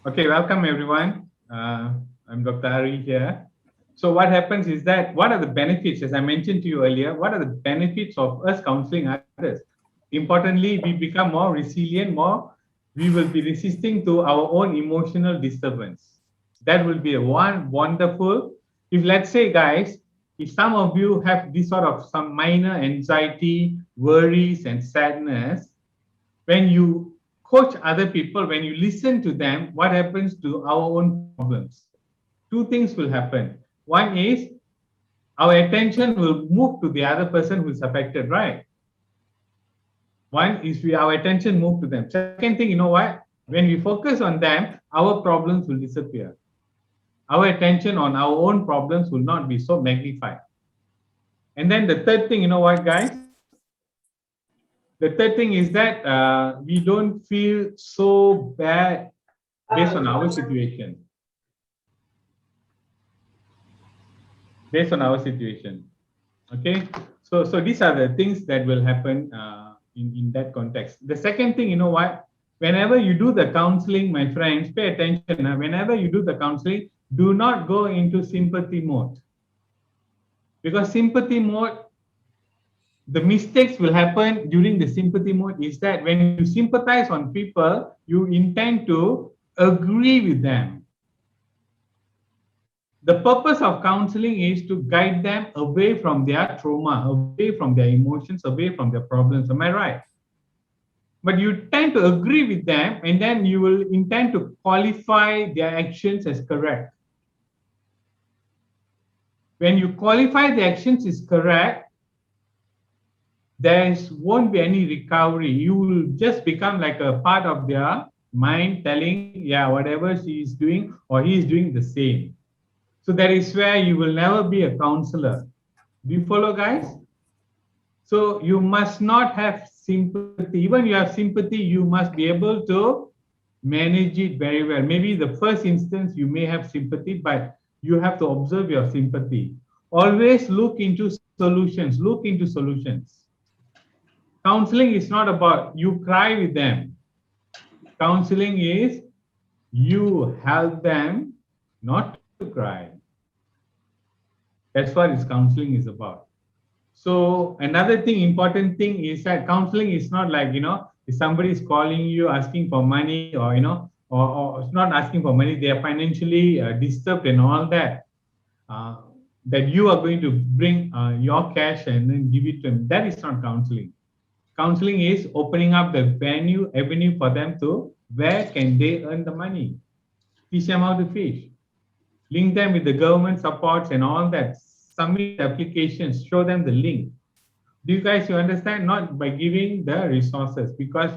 Okay, welcome everyone. I'm Dr. Ari here. So what happens is that what are the benefits, as I mentioned to you earlier, what are the benefits of us counseling others? Importantly, we become more resilient, we will be resisting to our own emotional disturbance. That will be a one wonderful, if let's say guys, if some of you have this sort of some minor anxiety, worries and sadness, when you coach other people, when you listen to them, what happens to our own problems? Two things will happen. One is our attention will move to the other person who is affected, right? One is our attention move to them. Second thing, you know what? When we focus on them, our problems will disappear. Our attention on our own problems will not be so magnified. And then the third thing, you know what, guys? The third thing is that we don't feel so bad based on our situation. Based on our situation. Okay, so these are the things that will happen in that context. The second thing, you know what? Whenever you do the counseling, my friends, pay attention. Whenever you do the counseling, do not go into sympathy mode, because sympathy mode, the mistakes will happen during the sympathy mode is that when you sympathize on people, you intend to agree with them. The purpose of counseling is to guide them away from their trauma, away from their emotions, away from their problems. Am I right? But you tend to agree with them and then you will intend to qualify their actions as correct. When you qualify the actions is correct, there won't be any recovery. You will just become like a part of their mind telling, yeah, whatever she is doing or he is doing the same. So that is where you will never be a counselor. Do you follow, guys? So you must not have sympathy. Even you have sympathy, you must be able to manage it very well. Maybe the first instance you may have sympathy, but you have to observe your sympathy. Always look into solutions. Look into solutions. Counseling is not about you cry with them. Counseling is you help them not to cry. That's what this counseling is about. So another thing, important thing is that counseling is not like, if somebody is calling you asking for money or, or it's not asking for money, they are financially disturbed and all that, uh, that you are going to bring your cash and then give it to them. That is not counseling. Counseling is opening up the avenue for them to where can they earn the money. Teach them how to fish. Link them with the government supports and all that. Submit applications, show them the link. Do you understand? Not by giving the resources, because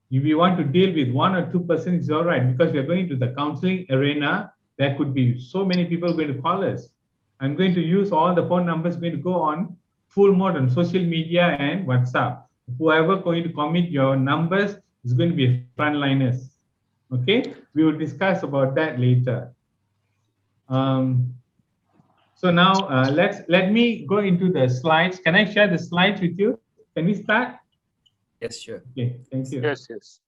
if you want to deal with 1 or 2%, it's all right, because we're going to the counseling arena. There could be so many people going to call us. I'm going to use all the phone numbers, going to go on full mode on social media and WhatsApp. Whoever going to commit your numbers is going to be frontliners. Okay, we will discuss about that later. Um, so now let me go into the slides. Can I share the slides with you? Can we start? Yes, sure. Okay, thank you. Yes.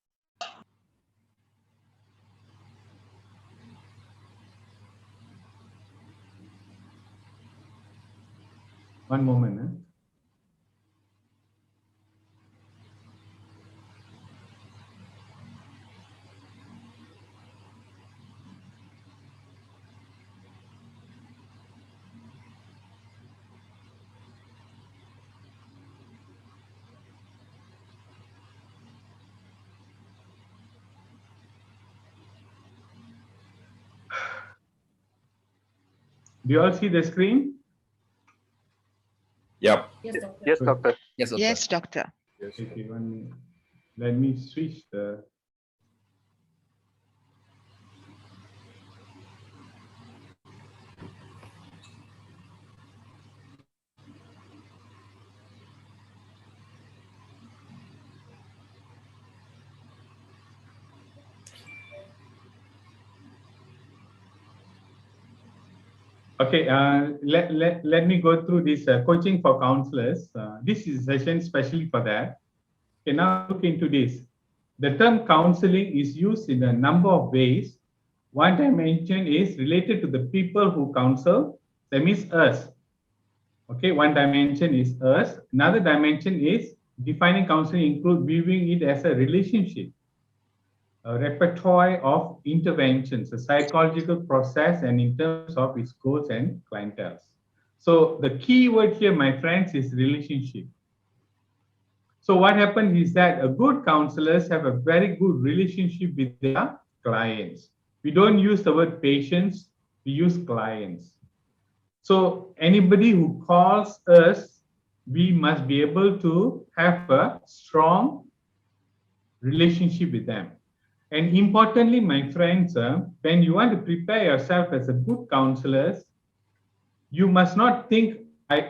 One moment. Huh? Do you all see the screen? Yep. Yes, doctor. Yes, doctor. Yes, doctor. Okay, 1 minute. Let me switch the. Okay, let me go through this coaching for counselors. This is a session specially for that. Okay, now look into this. The term counseling is used in a number of ways One dimension is related to the people who counsel, that means us. Okay, one dimension is us. Another dimension is defining counseling include viewing it as a relationship, a repertoire of interventions, a psychological process, and in terms of its goals and clientele. So the key word here, my friends, is relationship. So what happens is that a good counselors have a very good relationship with their clients. We don't use the word patients, we use clients. So anybody who calls us, we must be able to have a strong relationship with them. And importantly, my friends, when you want to prepare yourself as a good counselor, you must not think,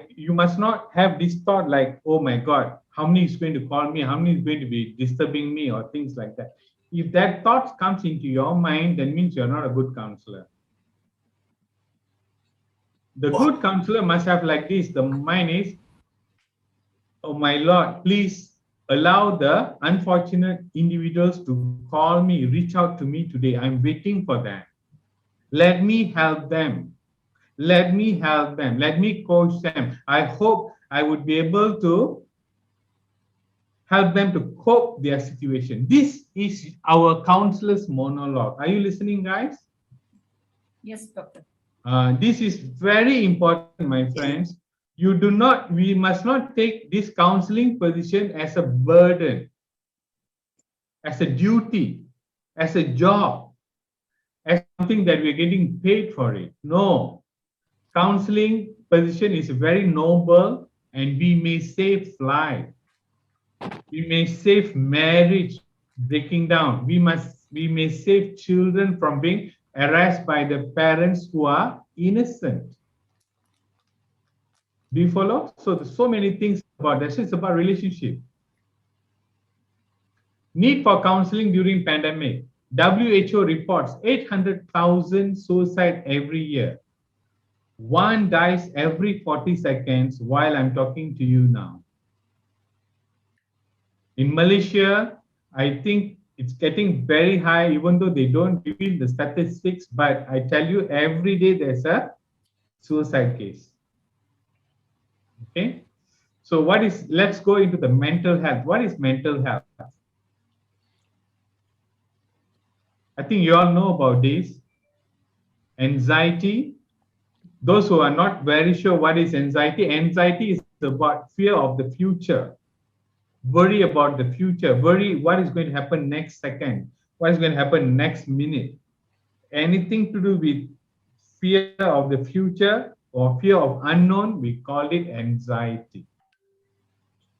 you must not have this thought like, oh my God, how many is going to call me? How many is going to be disturbing me or things like that? If that thought comes into your mind, that means you're not a good counselor. The good counselor must have like this. The mind is, oh my Lord, please allow the unfortunate individuals to call me, reach out to me today. I'm waiting for them. Let me help them. Let me help them. Let me coach them. I hope I would be able to help them to cope their situation. This is our counselor's monologue. Are you listening, guys? Yes, doctor. This is very important, my friends. We must not take this counseling position as a burden, as a duty, as a job, as something that we're getting paid for it. No, counseling position is very noble and we may save life. We may save marriage breaking down. We may save children from being harassed by the parents who are innocent. Do you follow? So there's so many things about this. It's about relationship. Need for counseling during pandemic. WHO reports 800,000 suicide every year. One dies every 40 seconds while I'm talking to you now. In Malaysia, I think it's getting very high, even though they don't reveal the statistics, but I tell you, every day there's a suicide case. Okay. So let's go into the mental health. What is mental health? I think you all know about this. Anxiety. Those who are not very sure what is anxiety is about fear of the future. Worry about the future. Worry what is going to happen next second. What is going to happen next minute. Anything to do with fear of the future or fear of unknown, we call it anxiety.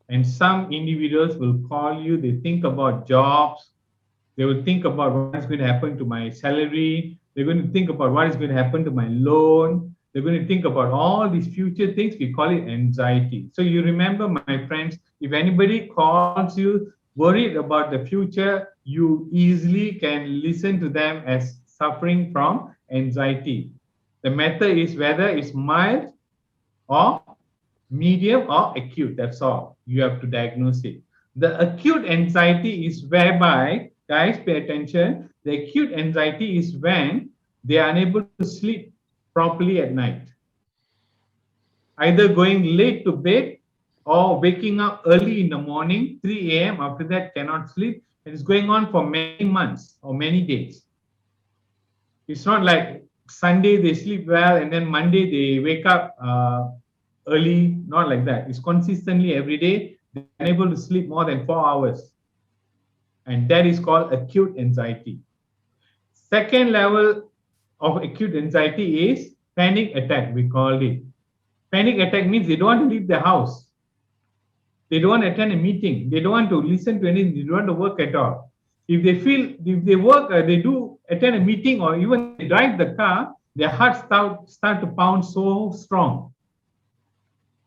And some individuals will call you, they think about jobs, they will think about what is going to happen to my salary, they're going to think about what is going to happen to my loan, they're going to think about all these future things, we call it anxiety. So you remember, my friends, if anybody calls you worried about the future, you easily can listen to them as suffering from anxiety. The method is whether it's mild or medium or acute. That's all. You have to diagnose it. The acute anxiety is whereby, guys, pay attention. The acute anxiety is when they are unable to sleep properly at night. Either going late to bed or waking up early in the morning, 3 a.m. After that, cannot sleep. It is going on for many months or many days. It's not like Sunday they sleep well and then Monday they wake up early, not like that. It's consistently every day. They're unable to sleep more than 4 hours. And that is called acute anxiety. Second level of acute anxiety is panic attack, we call it. Panic attack means they don't want to leave the house. They don't want to attend a meeting. They don't want to listen to anything. They don't want to work at all. If they work, they do attend a meeting or even they drive the car, their hearts start to pound so strong.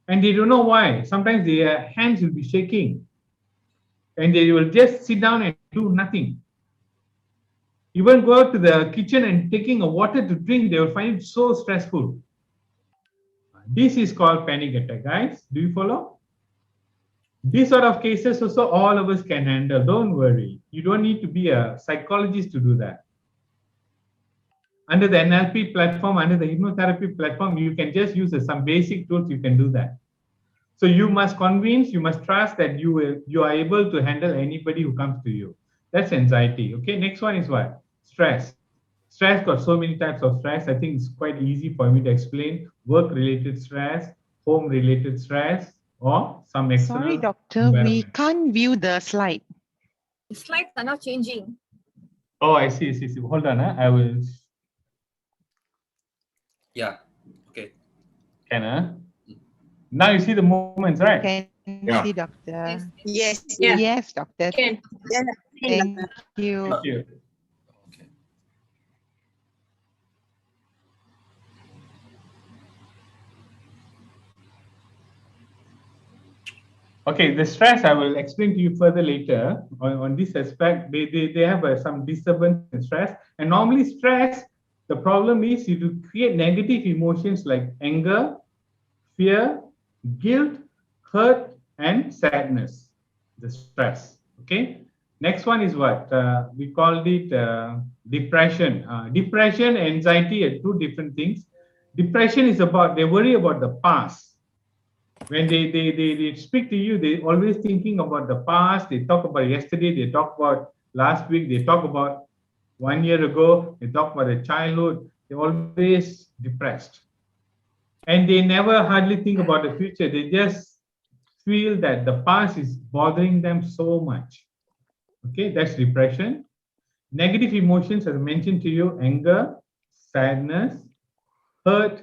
And they don't know why. Sometimes their hands will be shaking and they will just sit down and do nothing. Even go out to the kitchen and taking a water to drink, they will find it so stressful. This is called panic attack, guys. Do you follow? These sort of cases also all of us can handle. Don't worry. You don't need to be a psychologist to do that. under the NLP platform, under the hypnotherapy platform, you can just use some basic tools. You can do that. So you must convince, you must trust that you are able to handle anybody who comes to you. That's anxiety. Okay. Next one is what? Stress. Stress got so many types of stress. I think it's quite easy for me to explain. Work-related stress, home-related stress, or some external Sorry, doctor, we environment. can't view the slide. The slides are not changing. Oh, I see. Hold on. I will. Yeah. Okay. Can now you see the movements, right? Can Yeah. see, doctor. Yes. Yes, doctor. Can. Thank you. Thank you. Okay. Okay, the stress I will explain to you further later on this aspect. They have some disturbance in stress, and normally stress, the problem is you to create negative emotions like anger, fear, guilt, hurt, and sadness. The stress. Okay. Next one is what we called it depression. Depression, anxiety are two different things. Depression is about they worry about the past. When they speak to you, they always thinking about the past. They talk about yesterday. They talk about last week. They talk about 1 year ago. They talk about their childhood. They're always depressed. And they never hardly think about the future. They just feel that the past is bothering them so much. Okay, that's depression. Negative emotions, as I mentioned to you, anger, sadness, hurt,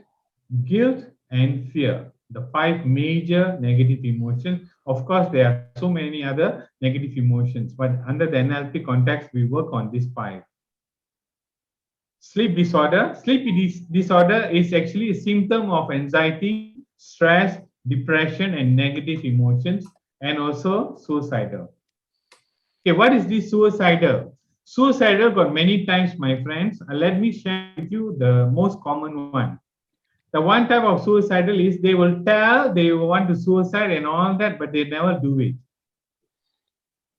guilt, and fear. The 5 major negative emotions. Of course, there are so many other negative emotions, but under the NLP context, we work on these 5. Sleep disorder. Sleep disorder is actually a symptom of anxiety, stress, depression, and negative emotions, and also suicidal. Okay, what is this suicidal? Suicidal got many times, my friends. Let me share with you the most common one. The one type of suicidal is they will tell they want to suicide and all that, but they never do it.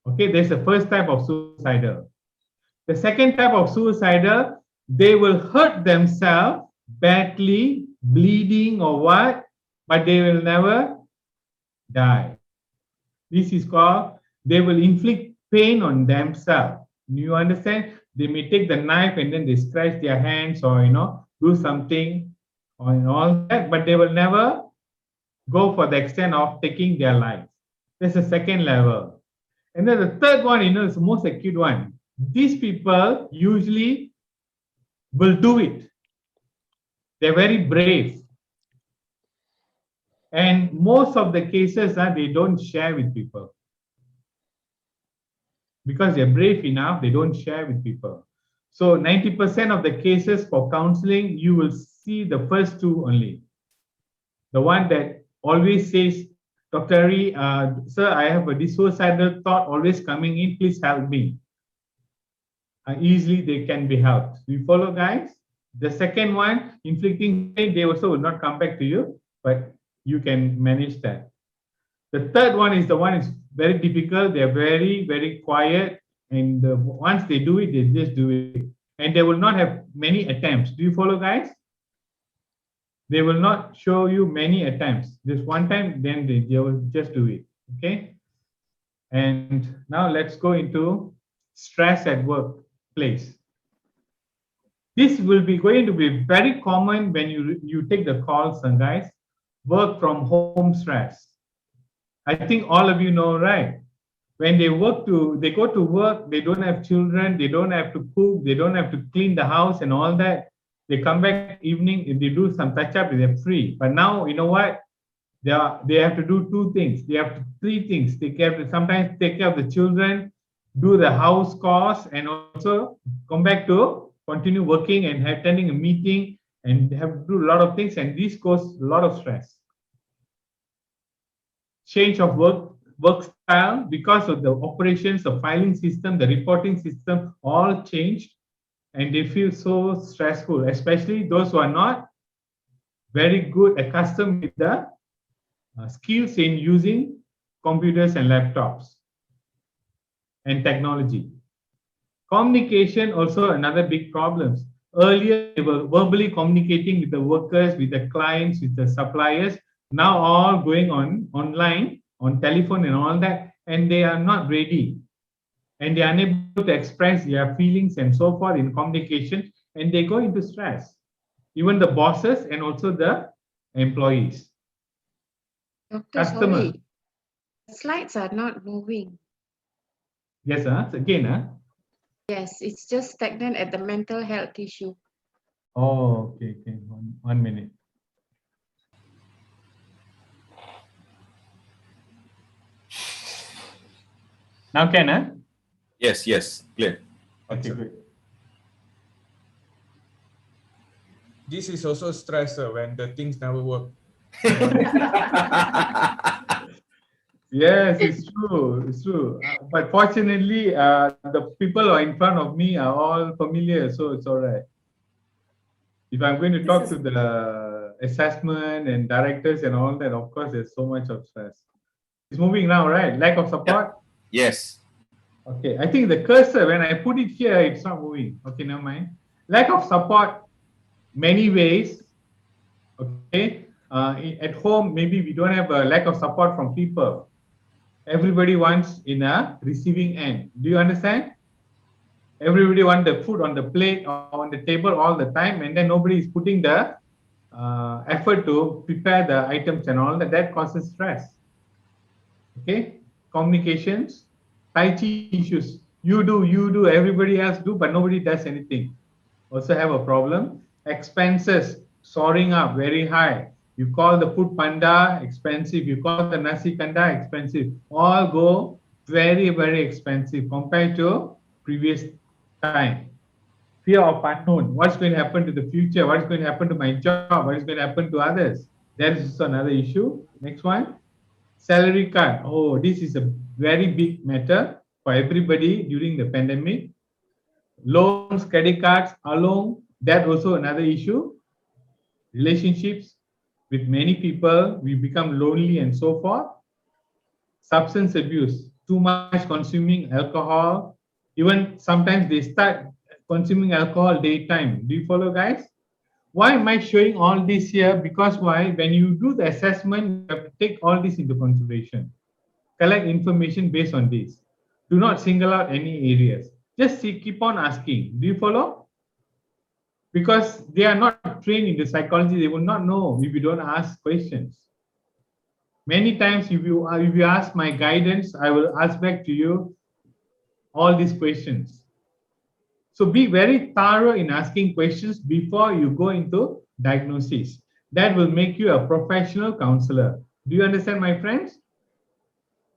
Okay, there's the first type of suicidal. The second type of suicidal, they will hurt themselves badly, bleeding or what, but they will never die. This is called, they will inflict pain on themselves. You understand? They may take the knife and then they scratch their hands or, do something or all that, but they will never go for the extent of taking their life. That's the second level. And then the third one, is the most acute one. These people usually will do it. They're very brave. And most of the cases, they don't share with people. Because they're brave enough, they don't share with people. So 90% of the cases for counseling, you will see the first 2 only. The one that always says, Dr. Ari, sir, I have a suicidal thought always coming in, please help me. Easily they can be helped. You follow, guys? The second one, inflicting pain, they also will not come back to you, but you can manage that. The third one is the one is very difficult. They're very, very quiet. And once they do it, they just do it. And they will not have many attempts. Do you follow, guys? They will not show you many attempts. Just one time, then they will just do it. Okay? And now let's go into stress at workplace. This will be going to be very common when you take the calls, guys. Work from home stress. I think all of you know, right? When they go to work, they don't have children, they don't have to cook, they don't have to clean the house and all that. They come back evening, if they do some touch up, they're free. But now, you know what? They have to do 2 things. They have to 3 things. They have to sometimes take care of the children, do the house chores, and also come back to continue working and attending a meeting and have to do a lot of things. And this causes a lot of stress. Change of work style because of the operations, the filing system, the reporting system, all changed. And they feel so stressful, especially those who are not very good, accustomed with the skills in using computers and laptops and technology. Communication also another big problem. Earlier, they were verbally communicating with the workers, with the clients, with the suppliers. Now all going on online, on telephone and all that, and they are not ready. And they are unable to express their feelings and so forth in communication, and they go into stress. Even the bosses and also the employees. Doctor, Customer. sorry. The slides are not moving. Yes, again, Yes, it's just stagnant at the mental health issue. Oh, okay, okay. One minute. Now can, Yes, yes, clear. Okay, good. This is also stress when the things never work. Yes, it's true. It's true. But fortunately, the people who are in front of me are all familiar, so it's all right. If I'm going to talk to the assessment and directors and all that, of course, there's so much of stress. It's moving now, right? Lack of support. Yes. Okay, I think the cursor, when I put it here, it's not moving. Okay, never mind. Lack of support, many ways. Okay, at home, maybe we don't have a lack of support from people. Everybody wants in a receiving end. Do you understand? Everybody wants the food on the plate or on the table all the time, and then nobody is putting the effort to prepare the items and all that. That causes stress. Okay, communications, Tai Chi issues. You do, everybody else do, but nobody does anything. Also have a problem. Expenses soaring up very high. You call the food panda expensive. You call the nasi kanda expensive. All go very, very expensive compared to previous time. Fear of unknown. What's going to happen to the future? What's going to happen to my job? What is going to happen to others? That is another issue. Next one. Salary cut. Oh, this is a very big matter for everybody during the pandemic. Loans, credit cards, alone, that also another issue. Relationships with many people, we become lonely and so forth. Substance abuse, too much consuming alcohol. Even sometimes they start consuming alcohol daytime. Do you follow, guys? Why am I showing all this here? Because why? When you do the assessment, you have to take all this into consideration. Collect information based on this. Do not single out any areas. Just keep on asking. Do you follow? Because they are not trained in the psychology, they will not know if you don't ask questions. Many times, if you ask my guidance, I will ask back to you all these questions. So be very thorough in asking questions before you go into diagnosis. That will make you a professional counselor. Do you understand, my friends?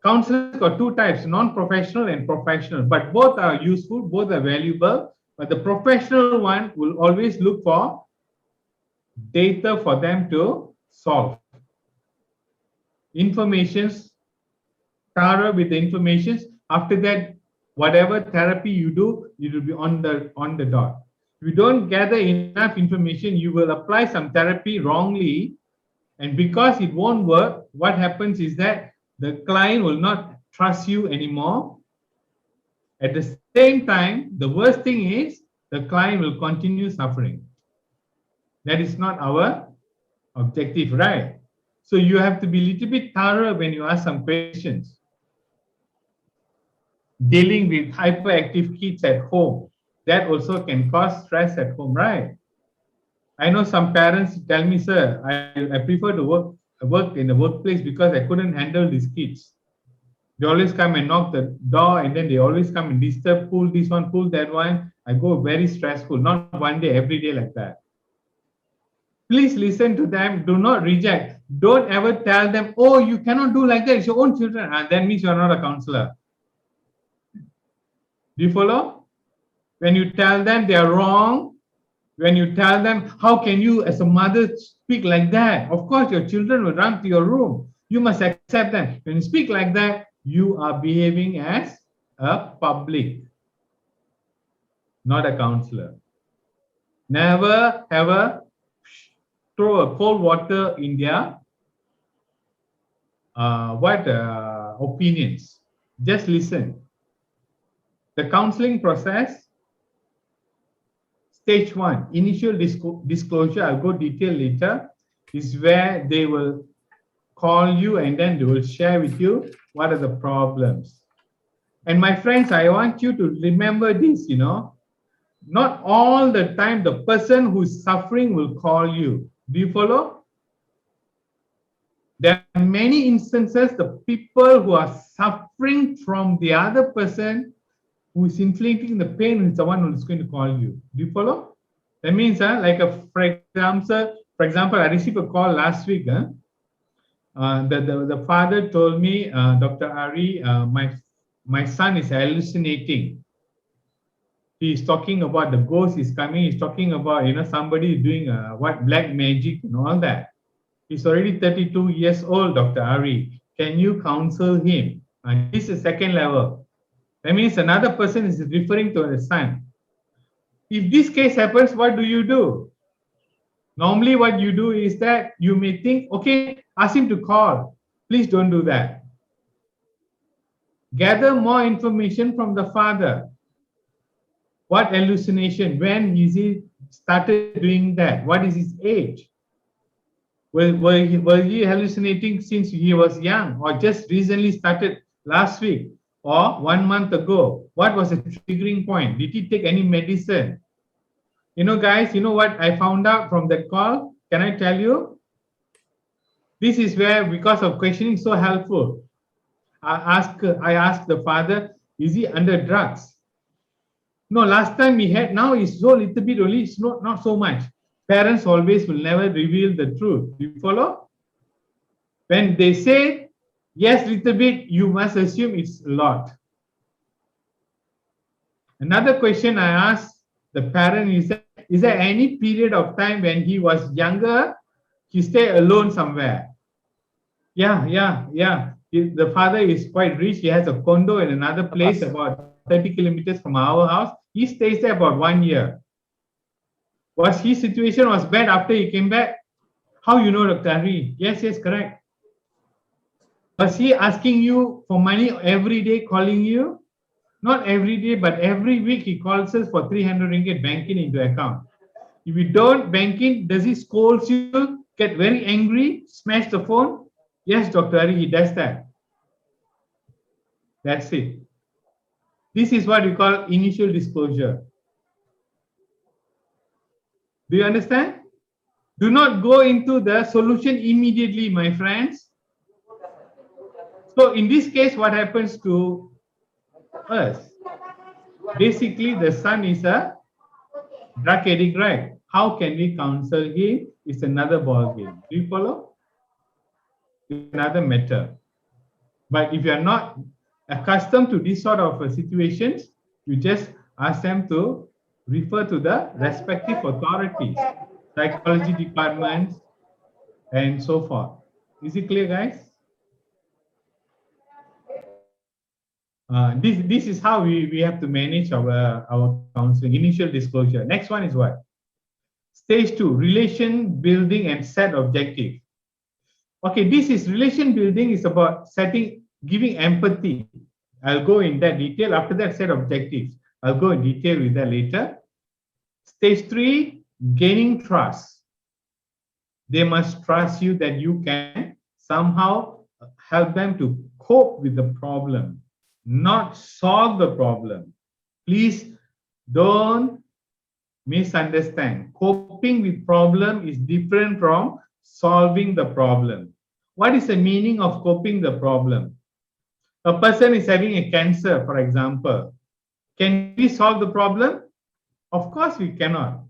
Counselors got two types, non-professional and professional, but both are useful, both are valuable. But the professional one will always look for data for them to solve. Informations, thorough with the informations. After that, whatever therapy you do, it will be on the dot. If you don't gather enough information, you will apply some therapy wrongly, and because it won't work, what happens is that the client will not trust you anymore. At the same time, the worst thing is the client will continue suffering. That is not our objective, right? So you have to be a little bit thorough when you ask some questions. Dealing with hyperactive kids at home, that also can cause stress at home, right? I know some parents tell me, sir, I prefer to work in the workplace because I couldn't handle these kids. They always come and knock the door, and then they always come and disturb, pull this one, pull that one. I go very stressful, not one day, every day like that. Please listen to them. Do not reject. Don't ever tell them, oh, you cannot do like that. It's your own children. And that means you're not a counselor. Do you follow? When you tell them they are wrong, when you tell them, how can you as a mother speak like that? Of course, your children will run to your room. You must accept them. When you speak like that, you are behaving as a public, not a counselor. Never ever throw a cold water in their opinions. Just listen. The counseling process Stage 1, initial disclosure, I'll go detail later, is where they will call you and then they will share with you what are the problems. And my friends, I want you to remember this, not all the time the person who's suffering will call you. Do you follow? There are many instances the people who are suffering from the other person who is inflicting the pain is the one who is going to call you. Do you follow? That means, for example, I received a call last week. The father told me, Dr. Ari, my son is hallucinating. He's talking about the ghost is coming. He's talking about, somebody doing black magic and all that. He's already 32 years old, Dr. Ari. Can you counsel him? This is second level. That means another person is referring to the son. If this case happens, what do? Normally what you do is that you may think, okay, ask him to call. Please don't do that. Gather more information from the father. What hallucination? When is he started doing that? What is his age? Was he hallucinating since he was young, or just recently started last week or 1 month ago? What was the triggering point? Did he take any medicine? Guys, what I found out from that call? Can I tell you? This is where, because of questioning so helpful, I asked the father, is he under drugs? No, last time he had, now it's so little bit only, it's not so much. Parents always will never reveal the truth. Do you follow? When they say, yes, little bit, you must assume it's a lot. Another question I asked the parent is there any period of time when he was younger, he stayed alone somewhere? Yeah. The father is quite rich. He has a condo in another place about 30 kilometers from our house. He stays there about 1 year. Was his situation was bad after he came back? How you know, Dr. Hari? Yes, correct. Was he asking you for money every day, calling you? Not every day, but every week he calls us for 300 ringgit banking into account. If you don't bank in, does he scold you, get very angry, smash the phone? Yes, Dr. Hari, he does that. That's it. This is what we call initial disclosure. Do you understand? Do not go into the solution immediately, my friends. So in this case, what happens to us? Basically, the son is a drug addict, right? How can we counsel him? It's another ball game. Do you follow? It's another matter. But if you are not accustomed to this sort of situations, you just ask them to refer to the respective authorities, psychology departments, and so forth. Is it clear, guys? This is how we have to manage our counseling. Initial disclosure. Next one is what? Stage 2, relation building and set objective. Okay, this is relation building is about giving empathy. I'll go in that detail. After that, set objectives. I'll go in detail with that later. Stage 3, gaining trust. They must trust you that you can somehow help them to cope with the problem, not solve the problem. Please don't misunderstand. Coping with problem is different from solving the problem. What is the meaning of coping the problem? A person is having a cancer, for example. Can we solve the problem? Of course we cannot.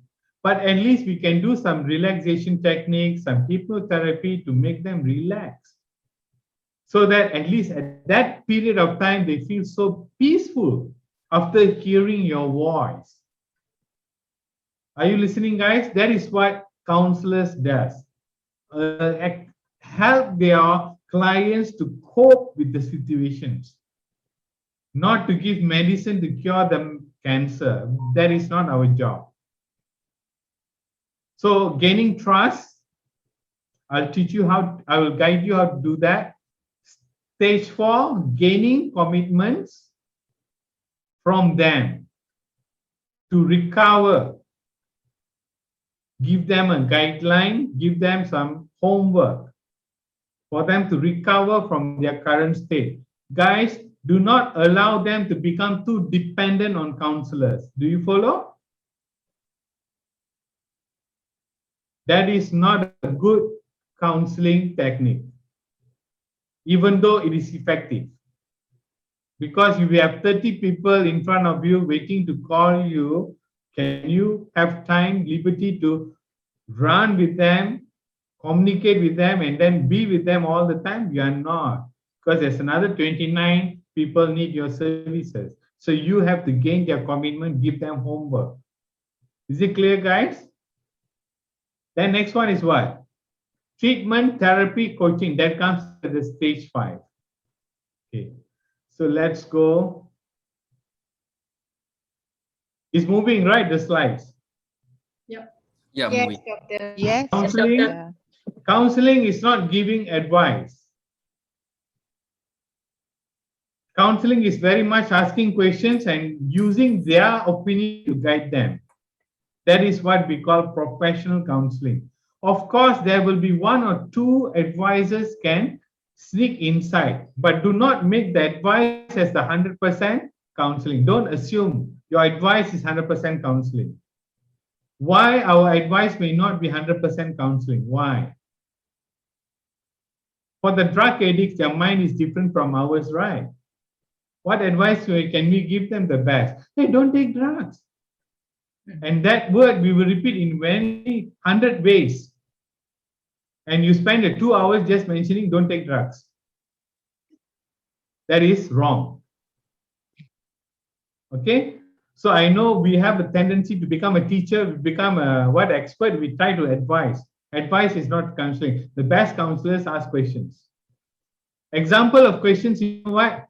But at least we can do some relaxation techniques, some hypnotherapy to make them relax. So that at least at that period of time, they feel so peaceful after hearing your voice. Are you listening, guys? That is what counselors does. Help their clients to cope with the situations, not to give medicine to cure them cancer. That is not our job. So gaining trust, I'll teach you how, I will guide you how to do that. Stage 4, gaining commitments from them to recover give them a guideline, give them some homework for them to recover from their current state. Guys, do not allow them to become too dependent on counselors. Do you follow? That is not a good counseling technique, even though it is effective. Because if you have 30 people in front of you waiting to call you, can you have time, liberty to run with them, communicate with them, and then be with them all the time? You are not. Because there's another 29 people need your services. So you have to gain their commitment, give them homework. Is it clear, guys? Then next one is what? Treatment, therapy, coaching. That comes to the stage 5. Okay. So let's go. It's moving, right? The slides. Yeah, Yes, moving. doctor. Yes, Counseling. doctor. Counseling is not giving advice. Counseling is very much asking questions and using their opinion to guide them. That is what we call professional counseling. Of course, there will be 1 or 2 advisors can sneak inside, but do not make the advice as the 100% counseling. Don't assume your advice is 100% counseling. Why our advice may not be 100% counseling? Why? For the drug addicts, their mind is different from ours, right? What advice can we give them the best? Hey, don't take drugs. And that word we will repeat in 100 ways. And you spend 2 hours just mentioning don't take drugs. That is wrong. Okay? So I know we have a tendency to become a teacher, we become a expert, we try to advise. Advice is not counseling. The best counselors ask questions. Example of questions, you know what?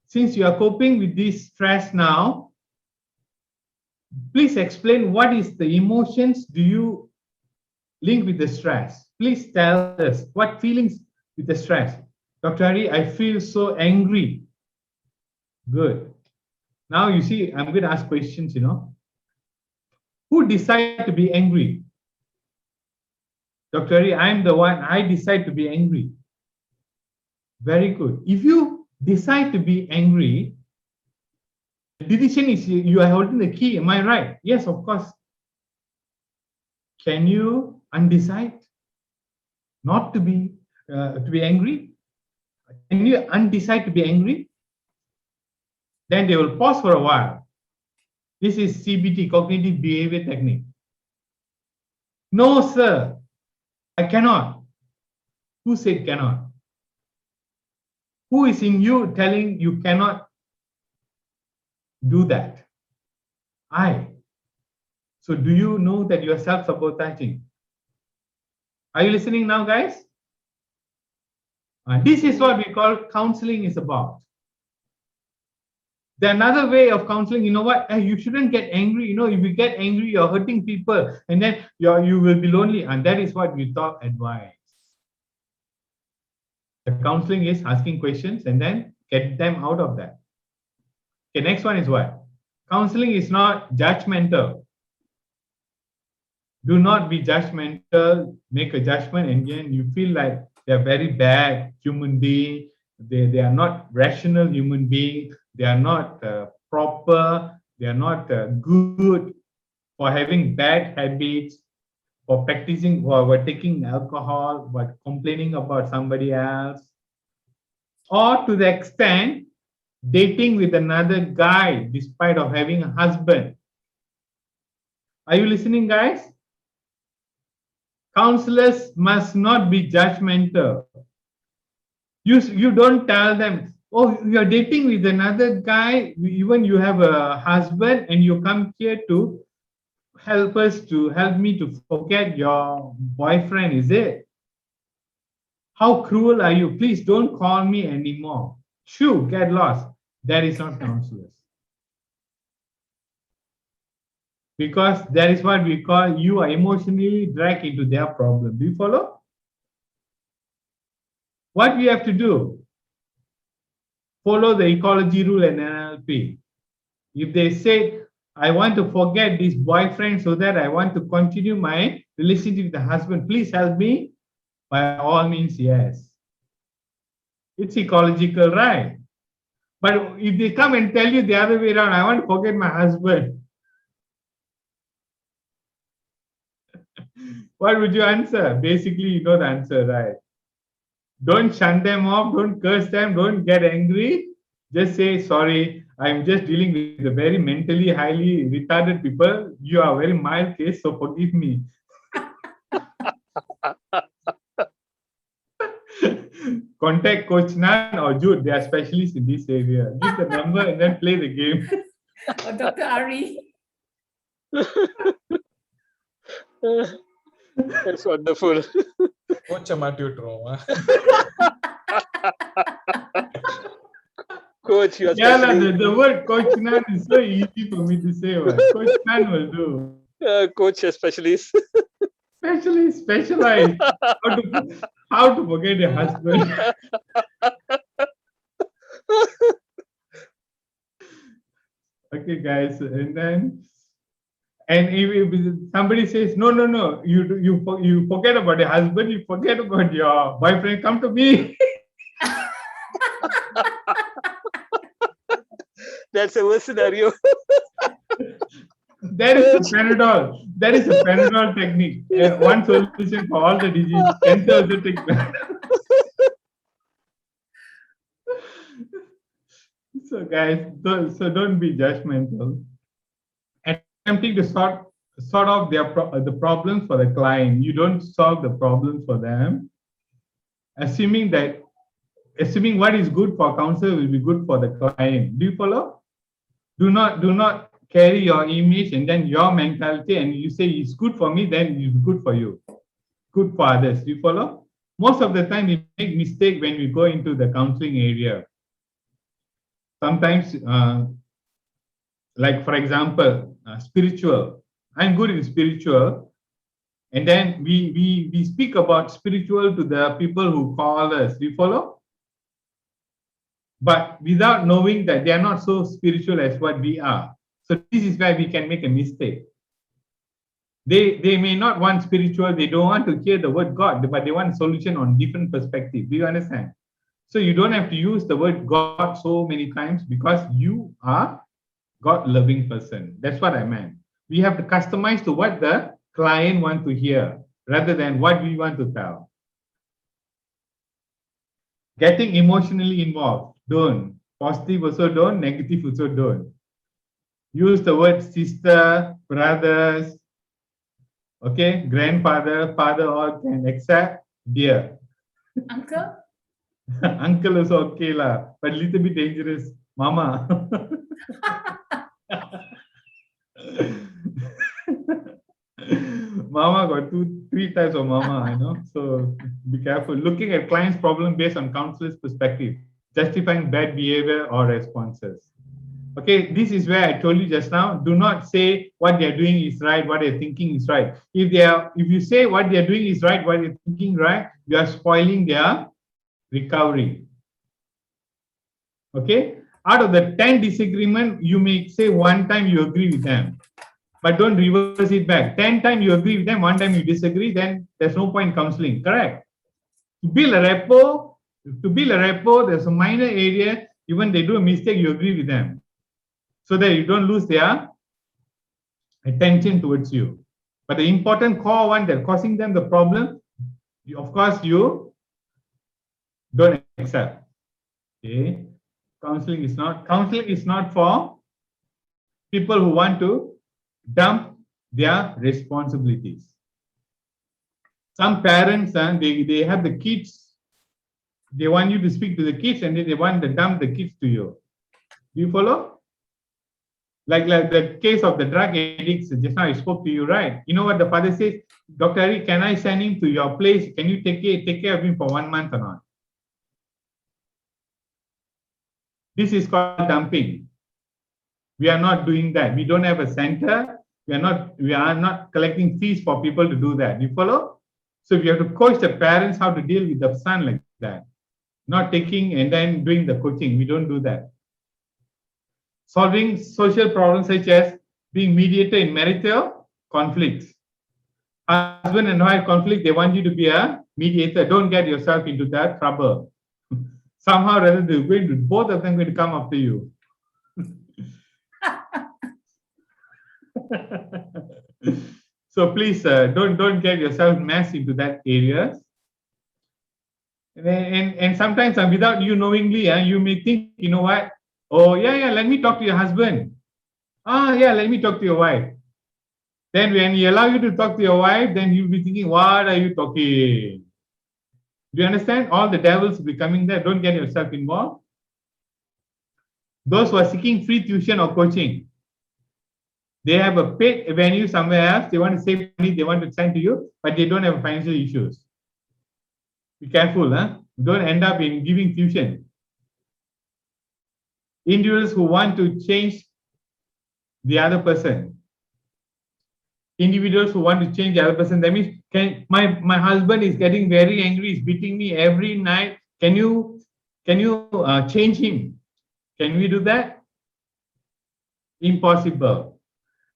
Since you are coping with this stress now, please explain what is the emotions do you link with the stress? Please tell us what feelings with the stress. Dr. Hari, I feel so angry. Good. Now you see, I'm going to ask questions, you know. Who decided to be angry? Dr. Hari, I'm the one, I decide to be angry. Very good. If you decide to be angry, the decision is you are holding the key. Am I right? Yes, of course. Can you undecide not to be angry? Can you undecide to be angry? Then they will pause for a while. This is CBT, cognitive behavior technique. No, sir, I cannot. Who said cannot? Who is in you telling you cannot do that? I. So do you know that you are self-sabotaging? Are you listening now, guys? This is what we call counseling is about. The another way of counseling, you know what? You shouldn't get angry. You know, if you get angry, you're hurting people, and then you will be lonely. And that is what we talk advice. The counseling is asking questions and then get them out of that. Okay, next one is what? Counseling is not judgmental. Do not be judgmental, make a judgment, and then you feel like they're very bad human being. They are not rational human being. They are not proper. They are not good for having bad habits, for practicing or taking alcohol, but complaining about somebody else, or to the extent dating with another guy despite of having a husband. Are you listening, guys? Counselors must not be judgmental. You don't tell them, oh, you're dating with another guy, even you have a husband, and you come here to help me to forget your boyfriend, is it? How cruel are you? Please don't call me anymore. Shoo, get lost. That is not counselors. Because that is what we call you are emotionally dragged into their problem. Do you follow? What we have to do? Follow the ecology rule and NLP. If they say I want to forget this boyfriend so that I want to continue my relationship with the husband. Please help me. By all means, yes. It's ecological, right? But if they come and tell you the other way around, I want to forget my husband, what would you answer? Basically, you know the answer, right? Don't shun them off, don't curse them, don't get angry. Just say, sorry, I'm just dealing with a very mentally highly retarded people. You are a very mild case, so forgive me. Contact Coach Nan or Jude, they are specialists in this area. Give the number and then play the game. Or Dr. Ari. That's wonderful. கோச்சை மாட்டி விட்டுருவோமா? Coach, you are Yeah, specialist. the word Coach Nan is so easy for me to say. Coach Nan will do. Coach, a specialist. Specialist, specialized. How to forget your husband. Okay, guys, and if somebody says no, you forget about your husband, you forget about your boyfriend, come to me. That's a worse scenario. There is a Panadol. There is a Panadol technique. One solution for all the disease. Cancer also take Panadol. So guys, so don't be judgmental. Attempting to sort out the problems for the client. You don't solve the problems for them. Assuming what is good for counsel will be good for the client. Do you follow? Do not carry your image and then your mentality and you say it's good for me, then it's good for you. Good for others. Do you follow? Most of the time we make mistake when we go into the counseling area. Sometimes, like for example, spiritual. I'm good in spiritual. And then we speak about spiritual to the people who call us. Do you follow? But without knowing that they are not so spiritual as what we are. So this is where we can make a mistake. They may not want spiritual, they don't want to hear the word God, but they want a solution on different perspective. Do you understand? So you don't have to use the word God so many times because you are God-loving person. That's what I meant. We have to customize to what the client wants to hear rather than what we want to tell. Getting emotionally involved, don't. Positive also don't, negative also don't. Use the word sister, brothers, okay, grandfather, father, all can accept, dear. Uncle? Uncle is okay lah, but little bit dangerous. Mama. Mama got 2-3 types of mama, so be careful. Looking at client's problem based on counselor's perspective, justifying bad behavior or responses. Okay, this is where I told you just now, do not say what they're doing is right, what they're thinking is right. If you say what they're doing is right, what they're thinking right, you are spoiling their recovery. Okay, out of the 10 disagreement, you may say one time you agree with them, but don't reverse it back. 10 times you agree with them, one time you disagree, then there's no point counseling, correct? To build a rapport, there's a minor area, even they do a mistake, you agree with them, so that you don't lose their attention towards you. But the important core one that causing them the problem, of course, you don't accept. Okay, counseling is not for people who want to dump their responsibilities. Some parents, they have the kids, they want you to speak to the kids and then they want to dump the kids to you. Do you follow? Like the case of the drug addicts, just now I spoke to you, right? You know what the father says? Dr. Ari, can I send him to your place? Can you take care of him for 1 month or not? This is called dumping. We are not doing that. We don't have a center. We are not collecting fees for people to do that. You follow? So we have to coach the parents how to deal with the son like that. Not taking and then doing the coaching. We don't do that. Solving social problems such as being mediator in marital conflicts. Husband and wife conflict, they want you to be a mediator. Don't get yourself into that trouble. Somehow rather both of them going to come after you. So please don't get yourself messed into that areas. And sometimes without you knowingly, you may think, you know what? Oh yeah, let me talk to your husband. Yeah, let me talk to your wife. Then when he allow you to talk to your wife, then you'll be thinking, what are you talking? Do you understand? All the devils will be coming there. Don't get yourself involved. Those who are seeking free tuition or coaching, they have a paid venue somewhere else. They want to save money. They want to send to you, but they don't have financial issues. Be careful, huh? Don't end up in giving tuition. Individuals who want to change the other person. Individuals who want to change the other person. That means, my husband is getting very angry. He's beating me every night. Can you change him? Can we do that? Impossible.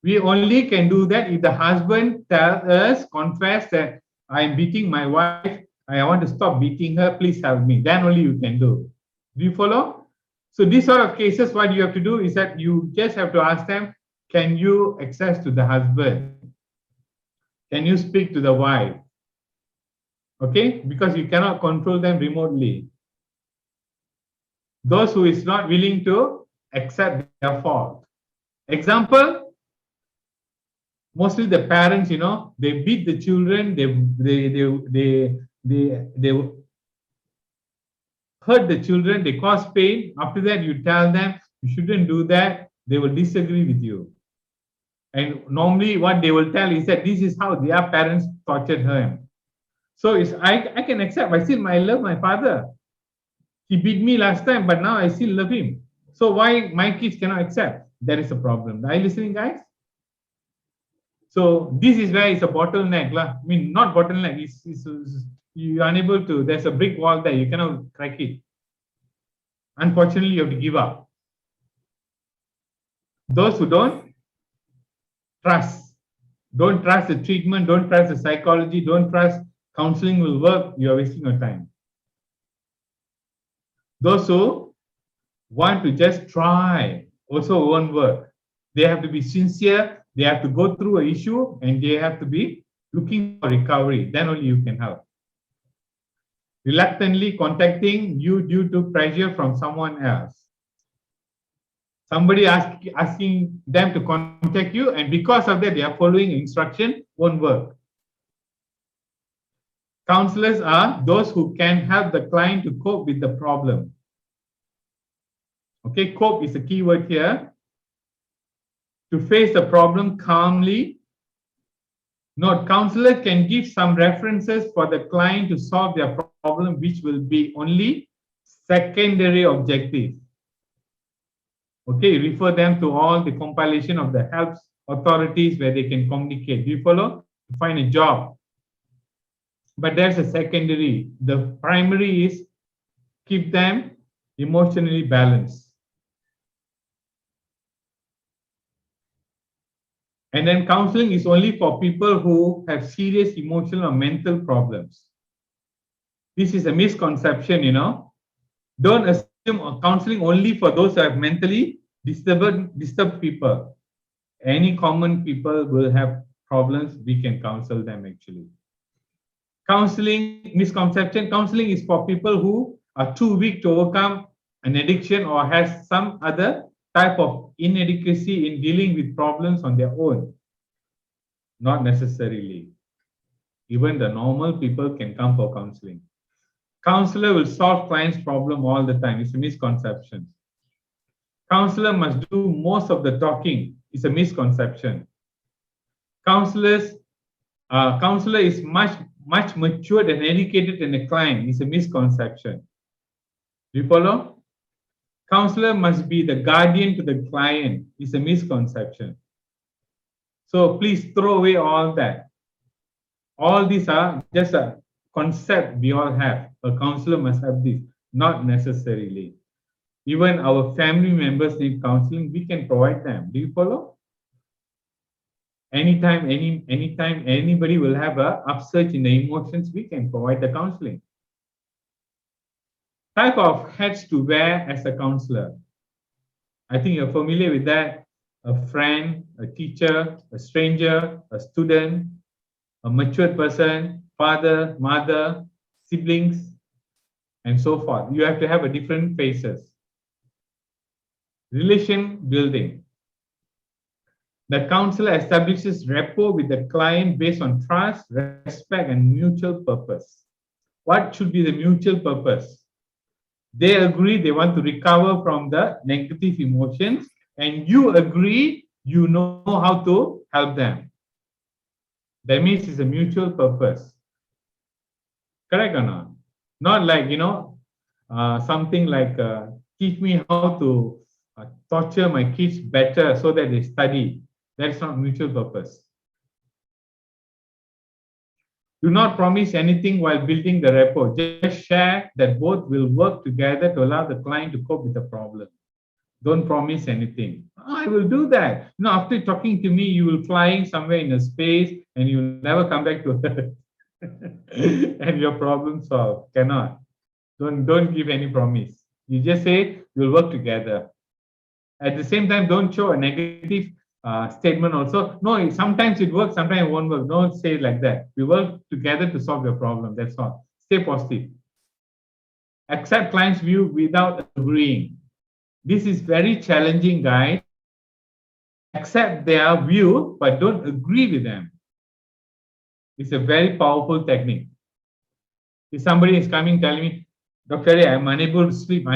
We only can do that if the husband tells us, confess that I am beating my wife. I want to stop beating her. Please help me. Then only you can do. Do you follow? So these sort of cases, what you have to do is that you just have to ask them, can you access to the husband? Can you speak to the wife? Okay, because you cannot control them remotely. Those who is not willing to accept their fault. Example, mostly the parents, they beat the children, they hurt the children, they cause pain. After that, you tell them you shouldn't do that. They will disagree with you. And normally what they will tell is that this is how their parents tortured him. So I can accept. I love my father. He beat me last time, but now I still love him. So why my kids cannot accept? There is a problem. Are you listening, guys? So this is where it's a bottleneck. I mean, not bottleneck. You're unable to, there's a brick wall there. You cannot crack it. Unfortunately, you have to give up. Those who don't trust the treatment, don't trust the psychology, don't trust counseling will work, you are wasting your time. Those who want to just try also won't work. They have to be sincere, they have to go through an issue, and they have to be looking for recovery. Then only you can help. Reluctantly contacting you due to pressure from someone else. Somebody asking them to contact you, and because of that, they are following instruction, won't work. Counselors are those who can help the client to cope with the problem. Okay, cope is a key word here. To face the problem calmly. Note, counselor can give some references for the client to solve their problem, which will be only secondary objective. Okay, refer them to all the compilation of the helps authorities where they can communicate. Do you follow? Find a job. But there's a secondary. The primary is keep them emotionally balanced. And then counseling is only for people who have serious emotional or mental problems. This is a misconception, Don't assume counseling only for those who have mentally disturbed people. Any common people will have problems, we can counsel them actually. Counseling, misconception, counseling is for people who are too weak to overcome an addiction or has some other type of inadequacy in dealing with problems on their own. Not necessarily. Even the normal people can come for counseling. Counselor will solve client's problem all the time. It's a misconception. Counselor must do most of the talking. It's a misconception. Counselor is much matured and educated than a client. It's a misconception. Do you follow? Counselor must be the guardian to the client. It's a misconception. So please throw away all that. All these are just a concept we all have. A counselor must have this. Not necessarily. Even our family members need counseling. We can provide them. Do you follow? anytime anybody will have a upsurge in the emotions, we can provide the counseling. Type of hats to wear as a counselor. I think you're familiar with that. A friend, a teacher, a stranger, a student, a matured person, father, mother, siblings, and so forth. You have to have a different faces. Relation building. The counselor establishes rapport with the client based on trust, respect, and mutual purpose. What should be the mutual purpose? They agree they want to recover from the negative emotions, and you agree you know how to help them. That means it's a mutual purpose. Correct or not? Not like, something like teach me how to torture my kids better so that they study. That's not mutual purpose. Do not promise anything while building the rapport. Just share that both will work together to allow the client to cope with the problem. Don't promise anything. I will do that. After talking to me, you will flying somewhere in a space and you will never come back to Earth. And your problem solved. Cannot. Don't give any promise. You just say you'll work together. At the same time, don't show a negative statement also. No, sometimes it works, sometimes it won't work. Don't say it like that. We work together to solve your problem. That's all. Stay positive. Accept client's view without agreeing. This is very challenging, guys. Accept their view, but don't agree with them. It's a very powerful technique. If somebody is coming telling me, Dr. A, I'm unable to sleep,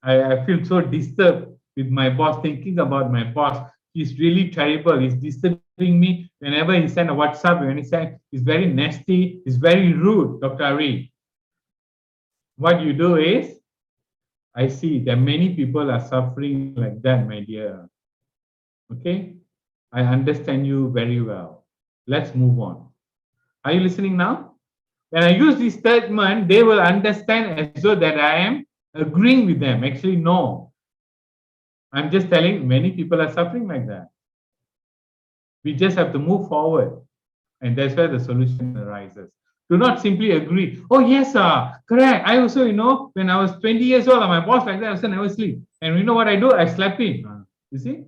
I feel so disturbed with my boss, thinking about my boss. He's really terrible. He's disturbing me whenever he sends a WhatsApp. When he sends, he's very nasty. He's very rude, Dr. Ari. What you do is, I see that many people are suffering like that, my dear. Okay? I understand you very well. Let's move on. Are you listening now? When I use this statement, they will understand as though that I am agreeing with them. Actually, no. I'm just telling many people are suffering like that. We just have to move forward. And that's where the solution arises. Do not simply agree. Oh, yes, correct. I also, when I was 20 years old, my boss like that, I also never sleep. And you know what I do? I slap him. You see?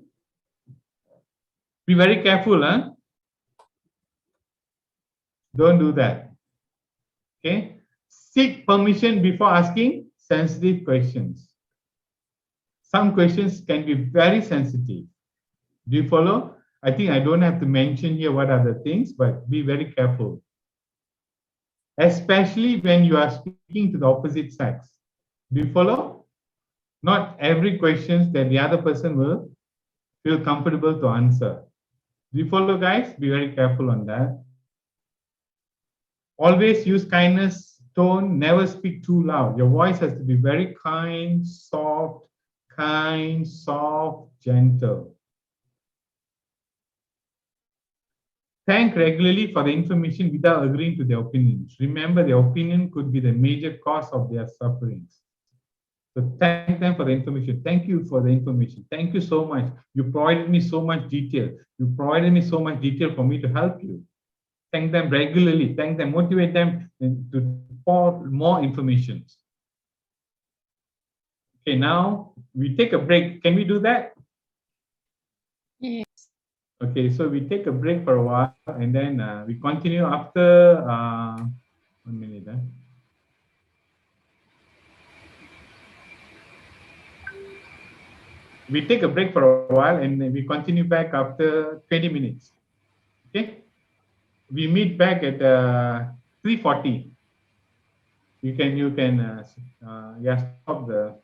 Be very careful, huh? Don't do that. Okay? Seek permission before asking sensitive questions. Some questions can be very sensitive. Do you follow? I think I don't have to mention here what are the things, but be very careful. Especially when you are speaking to the opposite sex. Do you follow? Not every question that the other person will feel comfortable to answer. Do you follow, guys? Be very careful on that. Always use kindness tone. Never speak too loud. Your voice has to be very kind, soft, gentle. Thank regularly for the information without agreeing to their opinions. Remember, their opinion could be the major cause of their sufferings. So thank them for the information. Thank you for the information. Thank you so much. You provided me so much detail. You provided me so much detail for me to help you. Thank them regularly. Thank them, motivate them to pour more information. Okay, now we take a break. Can we do that? Yes. Okay, so we take a break for a while and then we continue after 1 minute. We take a break for a while and then we continue back after 20 minutes. Okay, we meet back at 3:40. You can stop the.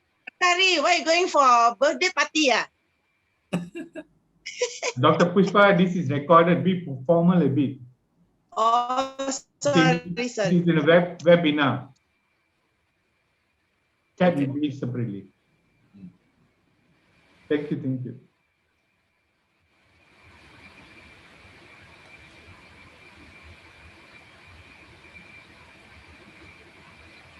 Kari, where you going for birthday party? Dr. Pushpa, this is recorded. Be formal a bit. Oh, sorry. This is in a webinar. Chat will be separately. Thank you.